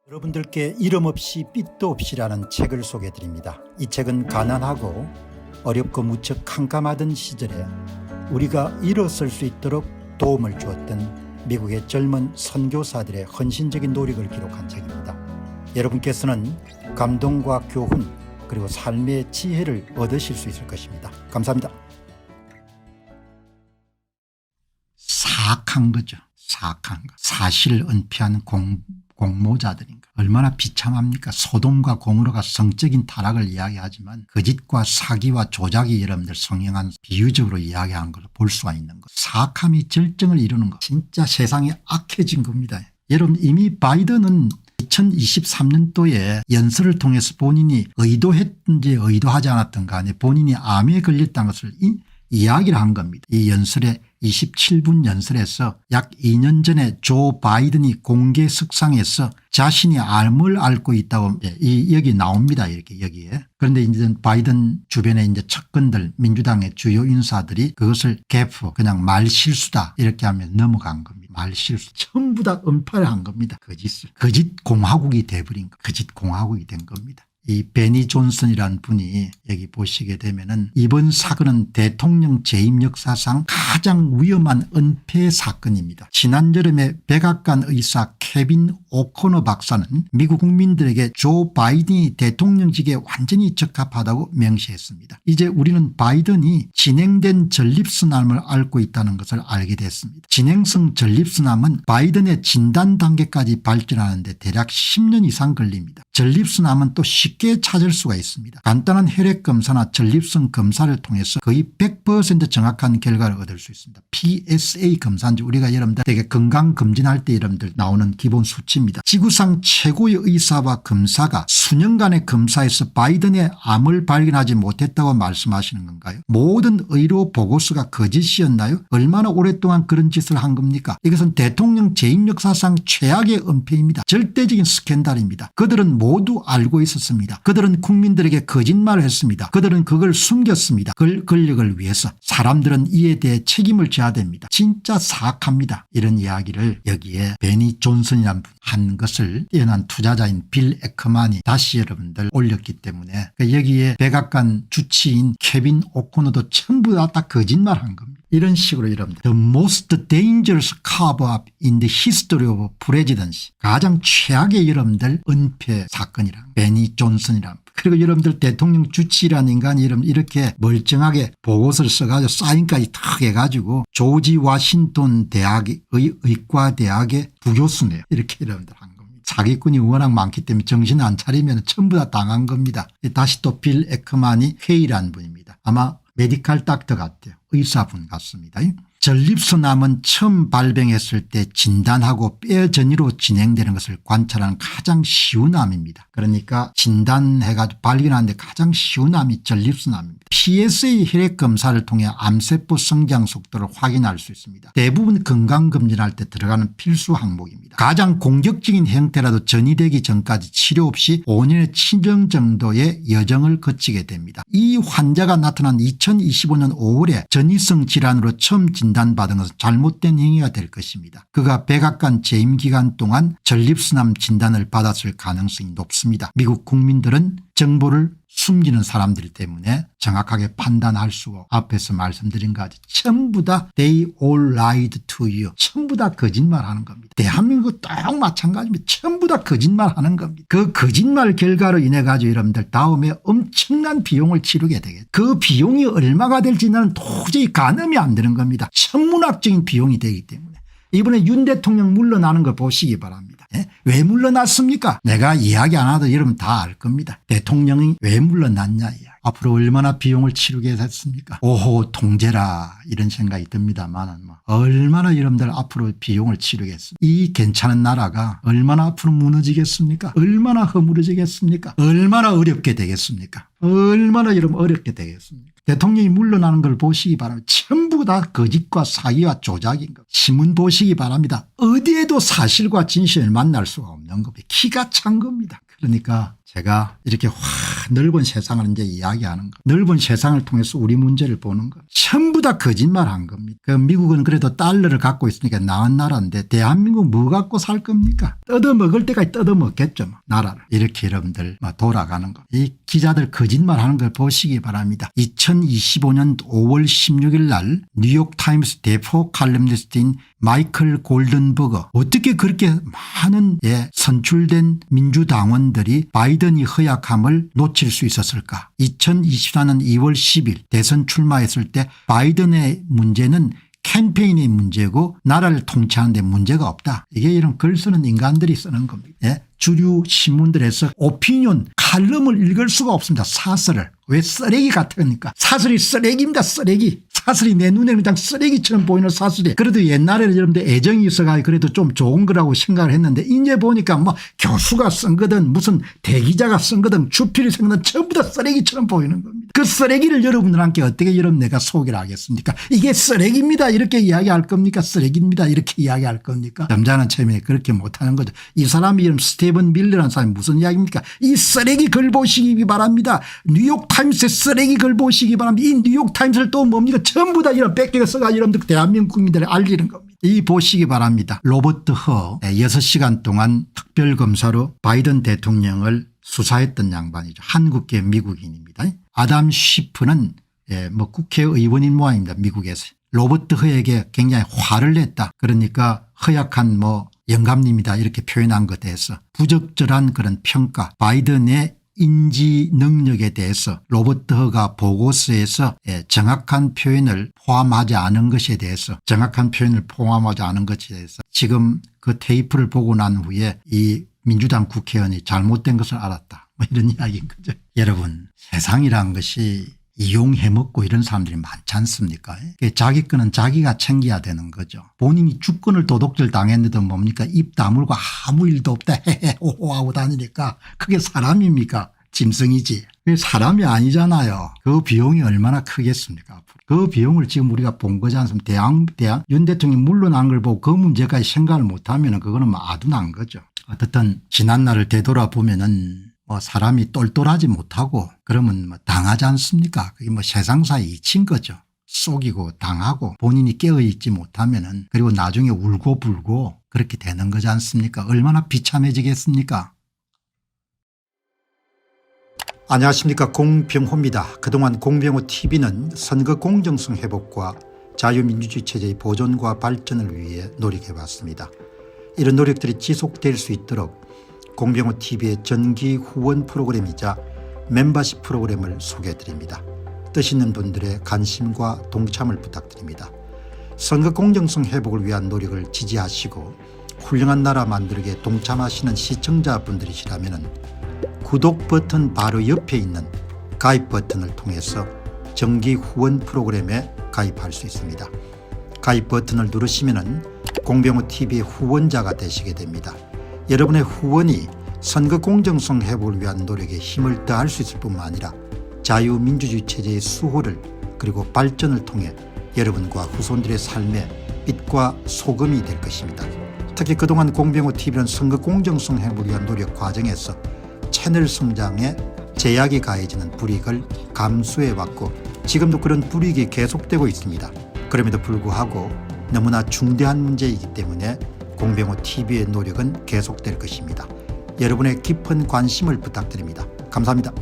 여러분들께 이름 없이 빛도 없이라는 책을 소개해드립니다. 이 책은 가난하고 어렵고 무척 캄캄하던 시절에 우리가 일어설 수 있도록 도움을 주었던 미국의 젊은 선교사들의 헌신적인 노력을 기록한 책입니다. 여러분께서는 감동과 교훈 그리고 삶의 지혜를 얻으실 수 있을 것입니다. 감사합니다. 사악한 거죠. 사악한 거. 사실을 은폐한 공모자들인가. 얼마나 비참합니까. 소돔과 고모라가 성적인 타락을 이야기하지만 거짓과 사기와 조작이 여러분들 성행한 비유적으로 이야기한 걸 볼 수가 있는 것. 사악함이 절정을 이루는 것. 진짜 세상이 악해진 겁니다. 여러분 이미 바이든은 2023년도에 연설을 통해서 본인이 의도했든지 의도하지 않았던 간에 본인이 암에 걸렸다는 것을 이야기를 한 겁니다. 이 연설에 27분 연설에서 약 2년 전에 조 바이든이 공개 석상에서 자신이 암을 앓고 있다고 여기 나옵니다. 이렇게 여기에. 그런데 이제 바이든 주변에 이제 측근들 민주당의 주요 인사들이 그것을 개프 그냥 말실수다 이렇게 하면 넘어간 겁니다. 말실수 전부 다 은폐를 한 겁니다. 거짓을. 거짓 공화국이 돼버린 거. 거짓 공화국이 된 겁니다. 이 베니 존슨이라는 분이 여기 보시게 되면은 이번 사건은 대통령 재임 역사상 가장 위험한 은폐 사건입니다. 지난 여름에 백악관 의사 케빈 오코너 박사는 미국 국민들에게 조 바이든이 대통령직에 완전히 적합하다고 명시했습니다. 이제 우리는 바이든이 진행된 전립선암을 앓고 있다는 것을 알게 됐습니다. 진행성 전립선암은 바이든의 진단 단계까지 발전하는데 대략 10년 이상 걸립니다. 전립선암은 또 쉽게 찾을 수가 있습니다. 간단한 혈액 검사나 전립선 검사를 통해서 거의 100% 정확한 결과를 얻을 수 있습니다. PSA 검사인지 우리가 여러분들 되게 건강검진할 때 여러분들 나오는 기본 수치입니다. 지구상 최고의 의사와 검사가 수년간의 검사에서 바이든의 암을 발견하지 못했다고 말씀하시는 건가요? 모든 의료 보고서가 거짓이었나요? 얼마나 오랫동안 그런 짓을 한 겁니까? 이것은 대통령 재임 역사상 최악의 은폐입니다. 절대적인 스캔들입니다. 그들은 모두 알고 있었습니다. 그들은 국민들에게 거짓말을 했습니다. 그들은 그걸 숨겼습니다. 권력을 위해서. 사람들은 이에 대해 책임을 져야 됩니다. 진짜 사악합니다. 이런 이야기를 여기에 베니 존슨이라는 분 한 것을 뛰어난 투자자인 빌 에커만이 다시 여러분들 올렸기 때문에 여기에 백악관 주치인 케빈 오코너도 전부 다 거짓말한 겁니다. 이런 식으로 여러분들 The most dangerous cover-up in the history of presidency. 가장 최악의 여러분들 은폐 사건이란 베니 존슨이란. 그리고 여러분들 대통령 주치라는 인간이 이렇게 멀쩡하게 보고서를 써가지고 사인까지 탁 해가지고 조지 워싱턴 대학의 의과대학의 부교수네요. 이렇게 여러분들 한 겁니다. 사기꾼이 워낙 많기 때문에 정신 안 차리면 전부 다 당한 겁니다. 다시 또 빌 에커만이 회의라는 분입니다. 아마 메디칼 닥터 같아요. 의사분 같습니다. 전립선암은 처음 발병했을 때 진단하고 뼈 전이로 진행되는 것을 관찰하는 가장 쉬운 암입니다. 그러니까 진단해가지고 발견하는데 가장 쉬운 암이 전립선암입니다. PSA 혈액 검사를 통해 암세포 성장 속도를 확인할 수 있습니다. 대부분 건강검진할 때 들어가는 필수 항목입니다. 가장 공격적인 형태라도 전이되기 전까지 치료 없이 5년의 치정 정도의 여정을 거치게 됩니다. 이 환자가 나타난 2025년 5월에 전이성 질환으로 처음 진단받은 것은 잘못된 행위가 될 것입니다. 그가 백악관 재임 기간 동안 전립선암 진단을 받았을 가능성이 높습니다. 미국 국민들은 정보를 숨기는 사람들 때문에 정확하게 판단할 수고 앞에서 말씀드린 것 같이 전부 다 they all lied to you. 전부 다 거짓말하는 겁니다. 대한민국 딱 마찬가지입니다. 전부 다 거짓말하는 겁니다. 그 거짓말 결과로 인해 가지고 여러분들 다음에 엄청난 비용을 치르게 되겠죠. 그 비용이 얼마가 될지는 도저히 가늠이 안 되는 겁니다. 천문학적인 비용이 되기 때문에. 이번에 윤 대통령 물러나는 걸 보시기 바랍니다. 왜 물러났습니까? 내가 이야기 안 하도 여러분 다 알 겁니다. 대통령이 왜 물러났냐. 앞으로 얼마나 비용을 치르게 됐습니까? 오호 통제라 이런 생각이 듭니다만 얼마나 여러분들 앞으로 비용을 치르겠습니까? 이 괜찮은 나라가 얼마나 앞으로 무너지겠습니까? 얼마나 허물어지겠습니까? 얼마나 어렵게 되겠습니까? 얼마나 여러분 어렵게 되겠습니까? 대통령이 물러나는 걸 보시기 바랍니다. 전부 다 거짓과 사기와 조작인 것. 신문 보시기 바랍니다. 어디에도 사실과 진실을 만날 수가 없는 겁니다. 기가 찬 겁니다. 그러니까 제가 이렇게 넓은 세상을 이제 이야기하는 거. 넓은 세상을 통해서 우리 문제를 보는 거. 전부 다 거짓말한 겁니다. 그 미국은 그래도 달러를 갖고 있으니까 나은 나라인데 대한민국 뭐 갖고 살 겁니까? 뜯어먹을 때까지 뜯어먹겠죠. 나라를. 이렇게 여러분들 돌아가는 거. 이 기자들 거짓말하는 걸 보시기 바랍니다. 2025년 5월 16일 날 뉴욕타임스 대표 칼럼니스트인 마이클 골든버거 어떻게 그렇게 많은 선출된 민주당원들이 바이든이 허약함을 놓칠 수 있었을까. 2024년 2월 10일 대선 출마했을 때 바이든의 문제는 캠페인의 문제고 나라를 통치하는 데 문제가 없다. 이게 이런 글 쓰는 인간들이 쓰는 겁니다. 주류 신문들에서 오피니언 칼럼을 읽을 수가 없습니다. 사설을. 왜 쓰레기 같으니까. 사설이 쓰레기입니다. 쓰레기. 사설이 내 눈에는 그냥 쓰레기처럼 보이는 사설이. 그래도 옛날에는 여러분들 애정이 있어가지고 그래도 좀 좋은 거라고 생각을 했는데 이제 보니까 뭐 교수가 쓴 거든 무슨 대기자가 쓴 거든 주필이 쓴 거든 전부 다 쓰레기처럼 보이는 겁니다. 그 쓰레기를 여러분들한테 어떻게 여러분 내가 소개를 하겠습니까? 이게 쓰레기입니다. 이렇게 이야기할 겁니까? 쓰레기입니다. 이렇게 이야기할 겁니까? 점잖은 체면에 그렇게 못하는 거죠. 이 사람이 이름 스티븐 밀러라는 사람이 무슨 이야기입니까? 이 쓰레기 글 보시기 바랍니다. 뉴욕타임스의 쓰레기 글 보시기 바랍니다. 이 뉴욕타임스를 또 뭡니까? 전부 다 이런 뺏겨 써가지고 여러분들 대한민국 국민들에 알리는 겁니다. 이 보시기 바랍니다. 로버트 허 6시간 동안 특별검사로 바이든 대통령을 수사했던 양반이죠. 한국계 미국인입니다. 아담 쉬프는 뭐 국회의원인 모양입니다. 미국에서. 로버트 허에게 굉장히 화를 냈다. 그러니까 허약한 뭐 영감님이다 이렇게 표현한 것에 대해서 부적절한 그런 평가 바이든의 인지 능력에 대해서 로버트 허가 보고서에서 정확한 표현을 포함하지 않은 것에 대해서 지금 그 테이프를 보고 난 후에 이 민주당 국회의원이 잘못된 것을 알았다. 뭐 이런 이야기인 거죠. 여러분 세상이란 것이 이용해먹고 이런 사람들이 많지 않습니까? 자기 거는 자기가 챙겨야 되는 거죠. 본인이 주권을 도둑질 당했는데도 뭡니까? 입 다물고 아무 일도 없다 헤헤 호호하고 다니니까 그게 사람입니까? 짐승이지. 그게 사람이 아니잖아요. 그 비용이 얼마나 크겠습니까? 그 비용을 지금 우리가 본 거지 않습니까? 윤 대통령이 물러난 걸 보고 그 문제까지 생각을 못하면 그거는 뭐 아둔한 거죠. 어떻든 지난날을 되돌아보면은 뭐 사람이 똘똘하지 못하고 그러면 뭐 당하지 않습니까? 그게 뭐 세상사에 잊힌 거죠. 속이고 당하고 본인이 깨어있지 못하면은 그리고 나중에 울고불고 그렇게 되는 거지 않습니까? 얼마나 비참해지겠습니까? 안녕하십니까, 공병호입니다. 그동안 공병호 TV는 선거 공정성 회복과 자유민주주의 체제의 보존과 발전을 위해 노력해왔습니다. 이런 노력들이 지속될 수 있도록 공병호 TV의 정기 후원 프로그램이자 멤버십 프로그램을 소개해드립니다. 뜻 있는 분들의 관심과 동참을 부탁드립니다. 선거 공정성 회복을 위한 노력을 지지하시고 훌륭한 나라 만들기에 동참하시는 시청자분들이시라면 구독 버튼 바로 옆에 있는 가입 버튼을 통해서 정기 후원 프로그램에 가입할 수 있습니다. 가입 버튼을 누르시면 공병호 TV의 후원자가 되시게 됩니다. 여러분의 후원이 선거 공정성 회복을 위한 노력에 힘을 더할 수 있을 뿐만 아니라 자유민주주의 체제의 수호를 그리고 발전을 통해 여러분과 후손들의 삶에 빛과 소금이 될 것입니다. 특히 그동안 공병호 TV는 선거 공정성 회복을 위한 노력 과정에서 채널 성장에 제약이 가해지는 불이익을 감수해왔고 지금도 그런 불이익이 계속되고 있습니다. 그럼에도 불구하고 너무나 중대한 문제이기 때문에 공병호 TV의 노력은 계속될 것입니다. 여러분의 깊은 관심을 부탁드립니다. 감사합니다.